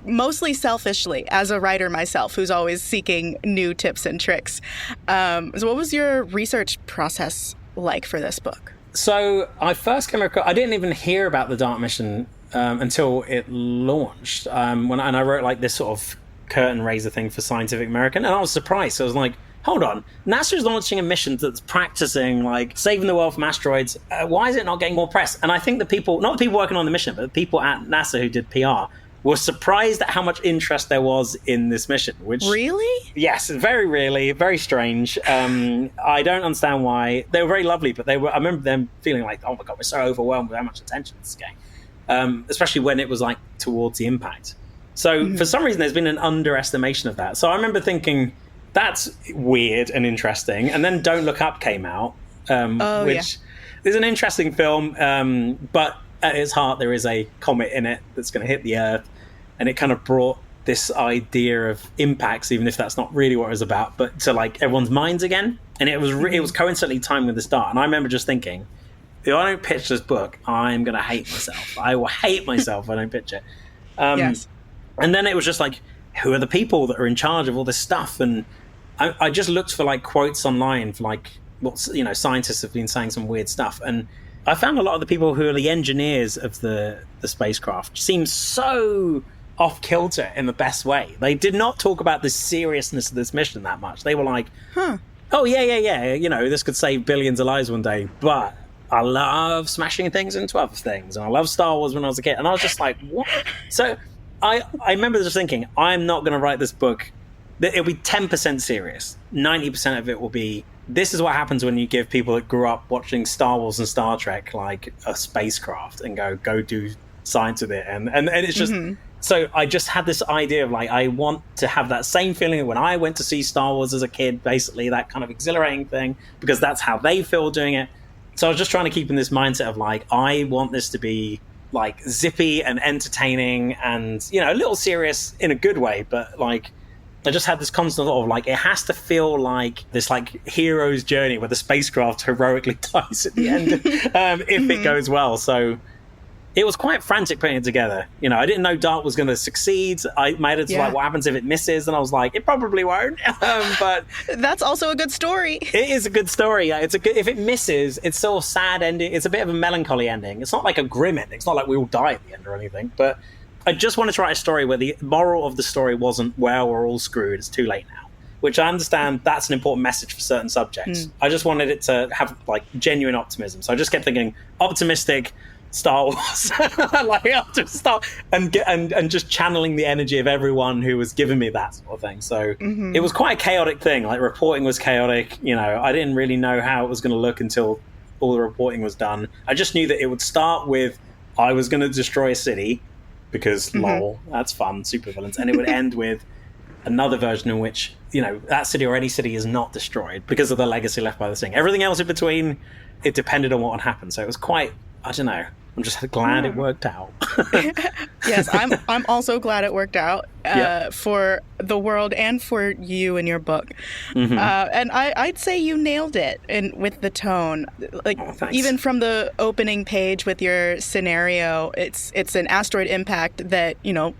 Mostly selfishly, as a writer myself, who's always seeking new tips and tricks. So what was your research process like for this book? So I first came across, I didn't even hear about the DART mission until it launched. And I wrote like this sort of curtain raiser thing for Scientific American, and I was surprised. So I was like, hold on, NASA's launching a mission that's practicing like saving the world from asteroids. Why is it not getting more press? And I think the people, not the people working on the mission, but the people at NASA who did PR were surprised at how much interest there was in this mission. Which really? Yes, very really, very strange. I don't understand why. They were very lovely, but I remember them feeling like, oh my God, we're so overwhelmed with how much attention this is getting. Especially when it was like towards the impact. So for some reason, there's been an underestimation of that. So I remember thinking, that's weird and interesting. And then Don't Look Up came out, which is an interesting film, but at its heart, there is a comet in it that's going to hit the Earth. And it kind of brought this idea of impacts, even if that's not really what it was about, but to like everyone's minds again. And it was coincidentally timed with the start. And I remember just thinking, if I don't pitch this book, I'm going to hate myself. I will hate myself if I don't pitch it. Yes. And then it was just like, who are the people that are in charge of all this stuff? And I just looked for like quotes online for like what, you know, scientists have been saying some weird stuff, and I found a lot of the people who are the engineers of the spacecraft seem so off kilter in the best way. They did not talk about the seriousness of this mission that much. They were like, oh yeah, you know, this could save billions of lives one day, but I love smashing things into other things, and I love Star Wars when I was a kid. And I was just like, what? So I remember just thinking, I'm not going to write this book. It'll be 10% serious. 90% of it will be, this is what happens when you give people that grew up watching Star Wars and Star Trek like a spacecraft and go do science with it. And it's just, so I just had this idea of like, I want to have that same feeling when I went to see Star Wars as a kid, basically that kind of exhilarating thing, because that's how they feel doing it. So I was just trying to keep in this mindset of like, I want this to be like zippy and entertaining and, you know, a little serious in a good way, but like, I just had this constant thought of like, it has to feel like this like hero's journey where the spacecraft heroically dies at the end if it goes well. So it was quite frantic putting it together. You know, I didn't know DART was going to succeed. I made it to like, what happens if it misses? And I was like, it probably won't. But that's also a good story. It is a good story. It's a good, if it misses, it's still a sad ending. It's a bit of a melancholy ending. It's not like a grim ending. It's not like we all die at the end or anything, but I just wanted to write a story where the moral of the story wasn't, well, we're all screwed, it's too late now. Which I understand that's an important message for certain subjects. I just wanted it to have like genuine optimism. So I just kept thinking optimistic Star Wars, like and just channeling the energy of everyone who was giving me that sort of thing. So it was quite a chaotic thing. Like reporting was chaotic. You know, I didn't really know how it was going to look until all the reporting was done. I just knew that it would start with, I was going to destroy a city, because lol, that's fun, supervillains, and it would end with another version in which, you know, that city or any city is not destroyed because of the legacy left by the thing. Everything else in between, it depended on what would happen. So it was quite, I don't know. I'm just glad it worked out. Yes, I'm also glad it worked out for the world and for you and your book. And I'd say you nailed it with the tone. Like, even from the opening page with your scenario, it's an asteroid impact that,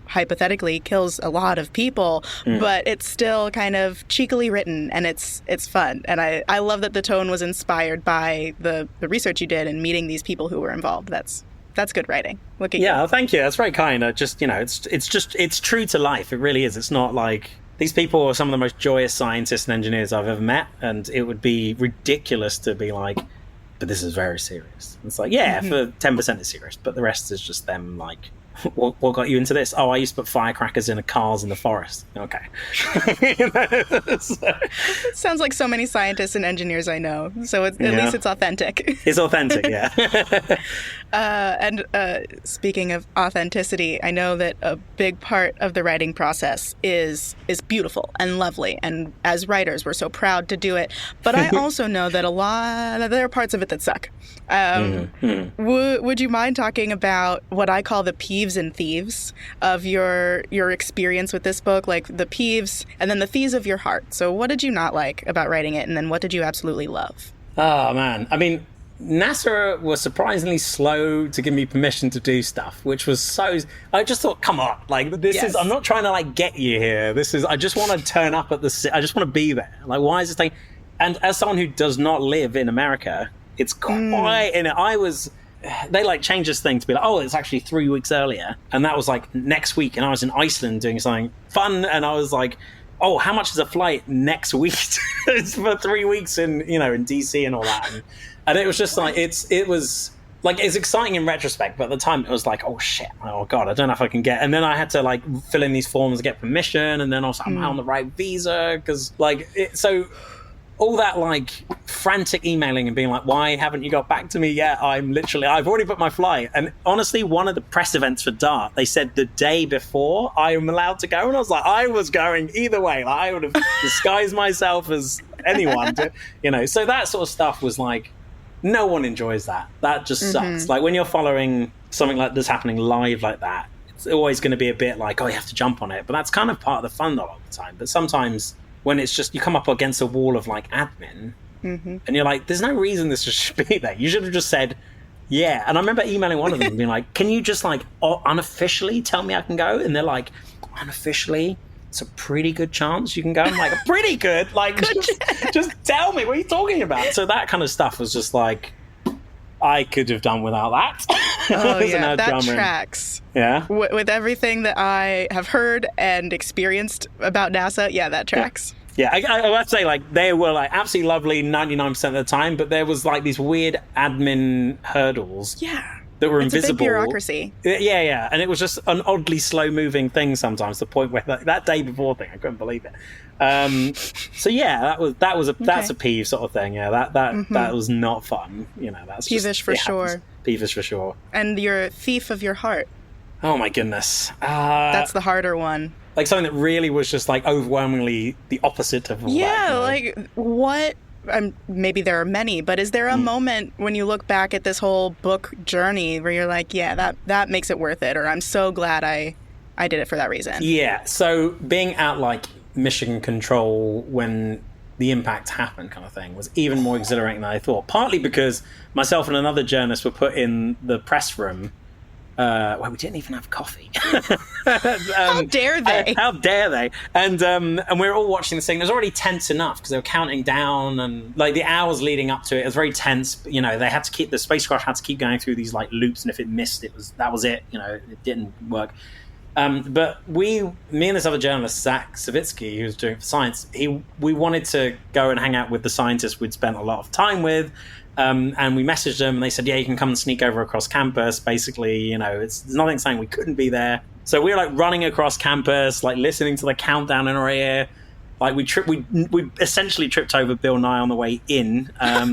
hypothetically kills a lot of people, but it's still kind of cheekily written, and it's fun. And I love that the tone was inspired by the research you did and meeting these people who were involved. That's good writing. Look at you. Yeah, thank you. That's very kind. It's true to life. It really is. It's not like these people are some of the most joyous scientists and engineers I've ever met, and it would be ridiculous to be like, but this is very serious. It's like, yeah, for 10% it's serious, but the rest is just them like, what got you into this? Oh, I used to put firecrackers in cars in the forest. Okay. It sounds like so many scientists and engineers I know. So at least it's authentic. It's authentic, yeah. And speaking of authenticity, I know that a big part of the writing process is beautiful and lovely. And as writers, we're so proud to do it. But I also know that there are parts of it that suck. Would you mind talking about what I call the peeves and thieves of your experience with this book, like the peeves and then the thieves of your heart? So what did you not like about writing it, and then what did you absolutely love? Oh man, I mean, NASA was surprisingly slow to give me permission to do stuff, which was I just thought, come on, like I'm not trying to like get you here. I just want to turn up at I just want to be there. Like, why is this thing? And as someone who does not live in America, it's quite in it. They like changed this thing to be like, oh, it's actually 3 weeks earlier. And that was like next week. And I was in Iceland doing something fun. And I was like, oh, how much is a flight next week? It's for 3 weeks in DC and all that. And it was just like, it was like, it's exciting in retrospect. But at the time it was like, oh shit, oh God, I don't know if I can get. And then I had to like fill in these forms to get permission. And then I was like, am I on the right visa? Because like, all that like frantic emailing and being like, why haven't you got back to me yet? I've already booked my flight. And honestly, one of the press events for DART, they said the day before I am allowed to go. And I was like, I was going either way. Like, I would have disguised myself as anyone, So that sort of stuff was like, no one enjoys that. That just sucks. Like when you're following something like this happening live like that, it's always going to be a bit like, oh, you have to jump on it. But that's kind of part of the fun a lot of the time. But sometimes when it's just, you come up against a wall of like admin and you're like, there's no reason this just should be there. You should have just said, yeah. And I remember emailing one of them and being like, can you just like unofficially tell me I can go? And they're like, unofficially, it's a pretty good chance you can go. I'm like, pretty good? Like, just tell me, what are you talking about? So that kind of stuff was just like, I could have done without that. Oh, yeah, that tracks. Yeah. With everything that I have heard and experienced about NASA, yeah, that tracks. Yeah, I have to say, like, they were, like, absolutely lovely 99% of the time, but there was, like, these weird admin hurdles. Yeah. That were it's invisible. It's a big bureaucracy. Yeah. And it was just an oddly slow-moving thing sometimes, to the point where that day before thing, I couldn't believe it. So yeah, that's a peeve sort of thing. Yeah, that was not fun. That's peevish just, for sure. Peevish for sure. And your thief of your heart. Oh my goodness. That's the harder one. Like something that really was just like overwhelmingly the opposite of all that. Yeah, like what? Maybe there are many, but is there a moment when you look back at this whole book journey where you're like, yeah, that makes it worth it, or I'm so glad I did it for that reason? Yeah, so being at like mission control when the impact happened kind of thing was even more exhilarating than I thought, partly because myself and another journalist were put in the press room where we didn't even have coffee. How dare they? How dare they? And we were all watching this thing. It was already tense enough because they were counting down, and like the hours leading up to it, it was very tense. They had to keep the spacecraft had to keep going through these like loops, and if it missed, that was it. It didn't work. But me and this other journalist, Zach Savitsky, who was doing it for science, we wanted to go and hang out with the scientists we'd spent a lot of time with. And we messaged them and they said, yeah, you can come and sneak over across campus. Basically, there's nothing saying we couldn't be there. So we were like running across campus, like listening to the countdown in our ear. Like we essentially tripped over Bill Nye on the way in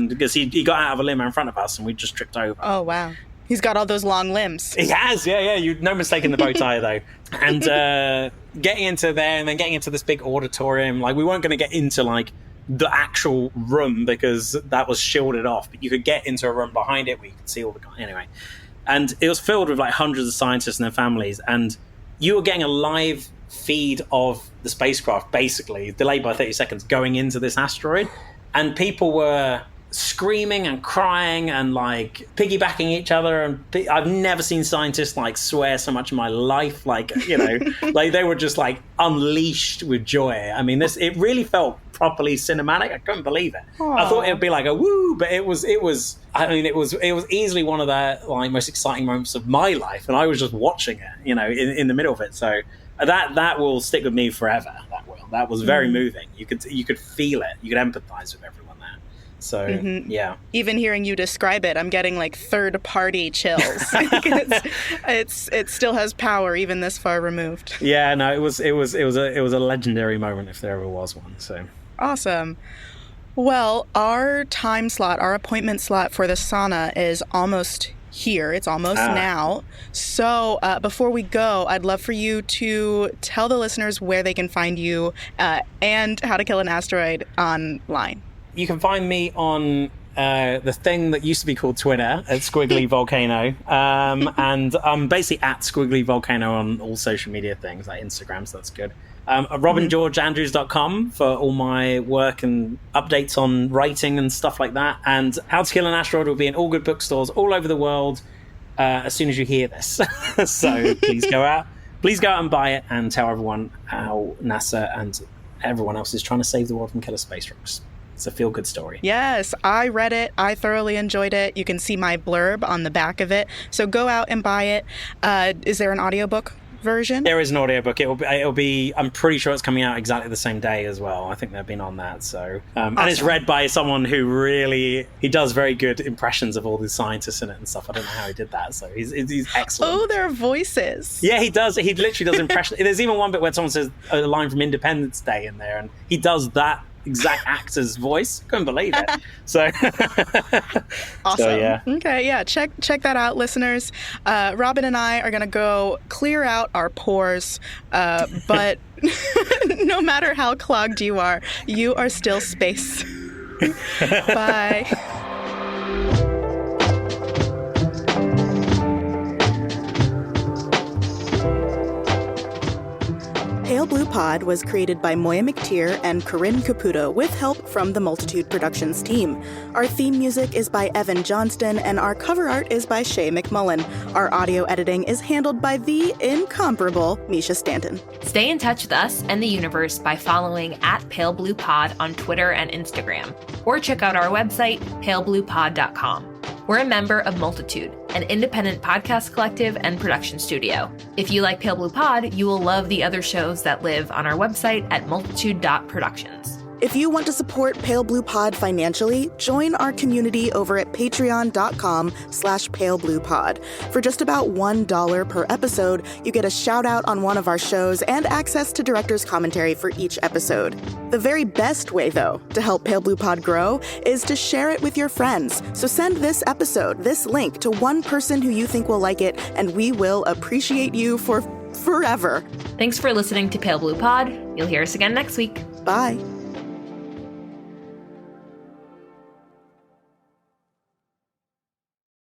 because he got out of a limo in front of us and we just tripped over. Oh, wow. He's got all those long limbs. He has, yeah. No mistake in the bow tie, though. And getting into there and then getting into this big auditorium, like we weren't going to get into like the actual room because that was shielded off, but you could get into a room behind it where you could see all the guys. Anyway, and it was filled with like hundreds of scientists and their families, and you were getting a live feed of the spacecraft, basically delayed by 30 seconds, going into this asteroid, and people were screaming and crying and like piggybacking each other, and I've never seen scientists like swear so much in my life, like, you know, like they were just like unleashed with joy. I mean, it really felt properly cinematic. I couldn't believe it. Aww. I thought it would be like a woo, but it was easily one of the like most exciting moments of my life, and I was just watching it, you know, in the middle of it. So that will stick with me forever. That was very moving. You could feel it. You could empathize with everyone. So, yeah. Even hearing you describe it, I'm getting like third-party chills. It still has power, even this far removed. Yeah, no, it was a legendary moment if there ever was one. So awesome. Well, our appointment slot for the sauna is almost here. It's almost now. So before we go, I'd love for you to tell the listeners where they can find you and How to Kill an Asteroid online. You can find me on the thing that used to be called Twitter at Squiggly Volcano. And I'm basically at Squiggly Volcano on all social media things, like Instagram, so that's good. RobinGeorgeAndrews.com for all my work and updates on writing and stuff like that. And How to Kill an Asteroid will be in all good bookstores all over the world as soon as you hear this. So please go out and buy it and tell everyone how NASA and everyone else is trying to save the world from killer space rocks. It's a feel-good story. Yes, I read it. I thoroughly enjoyed it. You can see my blurb on the back of it. So go out and buy it. Is there an audiobook version? There is an audiobook. It'll be, I'm pretty sure it's coming out exactly the same day as well. I think they've been on that. So, awesome. And it's read by someone who he does very good impressions of all the scientists in it and stuff. I don't know how he did that. So he's excellent. Oh, their voices. Yeah, he does. He literally does impressions. There's even one bit where someone says a line from Independence Day in there, and he does that exact actor's voice. Couldn't believe it. So awesome. So, yeah. Okay, yeah, check that out, listeners. Robin and I are gonna go clear out our pores, but no matter how clogged you are still space. Bye. Pale Blue Pod was created by Moiya McTier and Corinne Caputo with help from the Multitude Productions team. Our theme music is by Evan Johnston, and our cover art is by Shay McMullen. Our audio editing is handled by the incomparable Misha Stanton. Stay in touch with us and the universe by following @PaleBluePod on Twitter and Instagram, or check out our website, palebluepod.com. We're a member of Multitude, an independent podcast collective and production studio. If you like Pale Blue Pod, you will love the other shows that live on our website at multitude.productions. If you want to support Pale Blue Pod financially, join our community over at patreon.com/palebluepod. For just about $1 per episode, you get a shout out on one of our shows and access to director's commentary for each episode. The very best way, though, to help Pale Blue Pod grow is to share it with your friends. So send this link to one person who you think will like it, and we will appreciate you for forever. Thanks for listening to Pale Blue Pod. You'll hear us again next week. Bye.